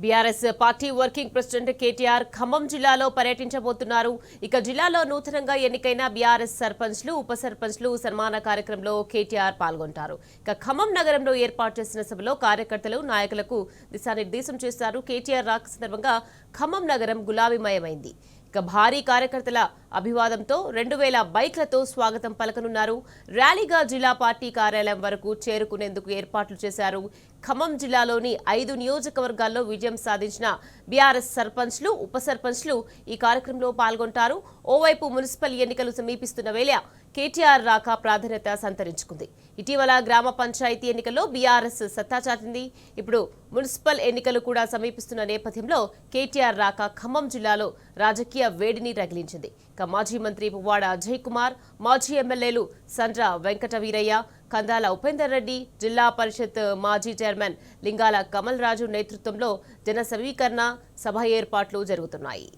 BRS party working president KTR Khammam జిల్లాలో పర్యటించబోతున్నారు. ఇక జిల్లాలో నూతనంగా ఎన్నికైన బీఆర్ఎస్ సర్పంచ్లు, ఉప సర్పంచ్లు సన్మాన కార్యక్రమంలో కేటీఆర్ పాల్గొంటారు. ఇక ఖమ్మం నగరంలో ఏర్పాటు చేసిన సభలో కార్యకర్తలు, నాయకులకు దిశానిర్దేశం చేస్తారు. కేటీఆర్ రాక సందర్భంగా ఖమ్మం నగరం గులాబీమయమైంది. ఇక భారీ కార్యకర్తల అభివాదంతో 2000 బైక్లతో స్వాగతం పలకనున్నారు. ర్యాలీగా జిల్లా పార్టీ కార్యాలయం వరకు చేరుకునేందుకు ఏర్పాట్లు చేశారు. ఖమ్మం జిల్లాలోని 5 నియోజకవర్గాల్లో విజయం సాధించిన బీఆర్ఎస్ సర్పంచ్లు, ఉప సర్పంచ్లు ఈ కార్యక్రమంలో పాల్గొంటారు. ఓవైపు మున్సిపల్ ఎన్నికలు సమీపిస్తున్న వేళ కేటీఆర్ రాక ప్రాధాన్యత సంతరించుకుంది. ఇటీవల గ్రామ పంచాయతీ ఎన్నికల్లో బీఆర్ఎస్ సత్తా చాటింది. ఇప్పుడు మున్సిపల్ ఎన్నికలు కూడా సమీపిస్తున్న నేపథ్యంలో కేటీఆర్ రాక ఖమ్మం జిల్లాలో రాజకీయ వేడిని రగిలించింది. మాజీ మంత్రి పువ్వాడ అజయ్ కుమార్, మాజీ ఎమ్మెల్యేలు సండ్ర వెంకట వీరయ్య, కందాల ఉపేందర్ రెడ్డి, జిల్లా పరిషత్ మాజీ చైర్మన్ లింగాల కమల్ రాజు నేతృత్వంలో జన సమీకరణ సభ ఏర్పాట్లు జరుగుతున్నాయి.